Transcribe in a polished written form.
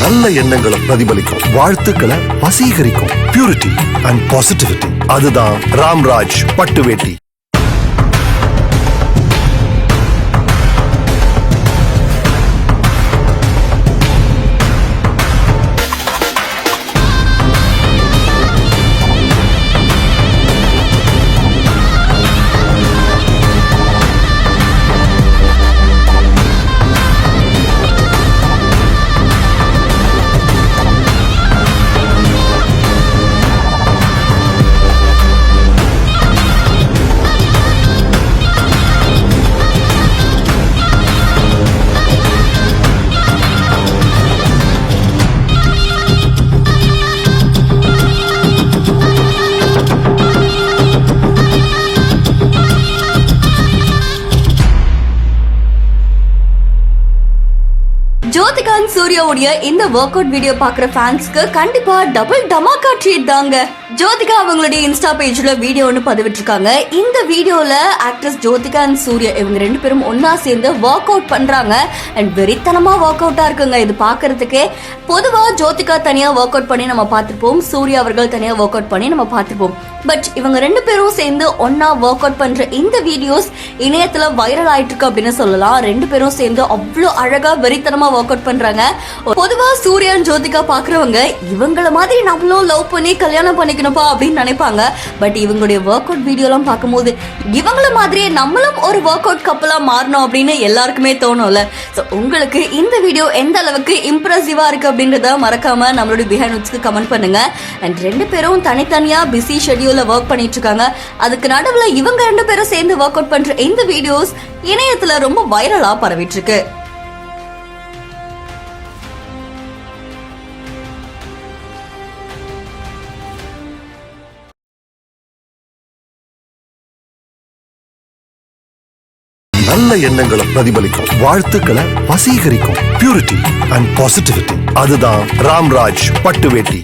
நல்ல எண்ணங்களை பிரதிபலிக்கும், வாழ்த்துக்களை வசீகரிக்கும். பியூரிட்டி அண்ட் பாசிட்டிவிட்டி, அதுதான் ராம்ராஜ் பட்டு வேட்டி. ஜோதிகான் சூர்யாவுடைய இந்த ஒர்க் அவுட் வீடியோ பாக்குற ஃபேன்ஸ்க்கு கண்டிப்பா டபுள் டமாக்கா ட்ரீட் தாங்க. ஜோதிகா அவங்களுடைய இன்ஸ்டா பேஜ்ல வீடியோ ஒன்று பதிவிட்டிருக்காங்க. இந்த வீடியோல ஆக்ட்ரஸ் ஜோதிகா அண்ட் சூர்யா இவங்க ரெண்டு பேரும் ஒன்னா சேர்ந்து ஒர்க் அவுட் பண்றாங்க. அண்ட் வெறித்தனமா ஒர்க் அவுட்டா இருக்குங்க இது பாக்குறதுக்கே. பொதுவா ஜோதிகா தனியா ஒர்க் அவுட் பண்ணி நம்ம பார்த்திருப்போம், சூர்யா அவர்கள் தனியா ஒர்க் அவுட் பண்ணி நம்ம பார்த்திருப்போம். பட் இவங்க ரெண்டு பேரும் சேர்ந்து ஒன்னா ஒர்க் அவுட் பண்ற இந்த வீடியோஸ் இணையத்துல வைரல் ஆயிட்டு இருக்கு அப்படின்னு சொல்லலாம். ரெண்டு பேரும் சேர்ந்து அவ்வளோ அழகா வெறித்தனமா ஒர்க் அவுட் பண்றாங்க. பொதுவா சூர்யா ஜோதிகா பாக்குறவங்க இவங்கள மாதிரி நம்மளும் லவ் பண்ணி கல்யாணம் பண்ணிக்கணும்பா அப்படின்னு நினைப்பாங்க. பட் இவங்களுடைய ஒர்க் அவுட் வீடியோ எல்லாம் பார்க்கும்போது இவங்கள மாதிரியே நம்மளும் ஒரு ஒர்க் அவுட் கப்பலா மாறணும் அப்படின்னு எல்லாருக்குமே தோணும்ல. ஸோ உங்களுக்கு இந்த வீடியோ எந்த அளவுக்கு இம்ப்ரெசிவா இருக்கு அப்படின்றத மறக்காம நம்மளுடைய பிஹைண்ட் நோட்ஸ்க்கு கமெண்ட் பண்ணுங்க. அண்ட் ரெண்டு பேரும் தனித்தனியா பிஸி ஷெட்யூல்ல ஒர்க் பண்ணிட்டு இருக்காங்க. அதுக்கு நடுவுல இவங்க ரெண்டு பேரும் சேர்ந்து ஒர்க் அவுட் பண்ற இந்த வீடியோஸ் இணையத்துல ரொம்ப வைரலா பரவிட்டு இருக்கு. நல்ல எண்ணங்களை பிரதிபலிக்கும், வாழ்த்துக்களை வசீகரிக்கும். பியூரிட்டி அண்ட் பாசிட்டிவிட்டி, அதுதான் ராம்ராஜ் பட்டு வேட்டி.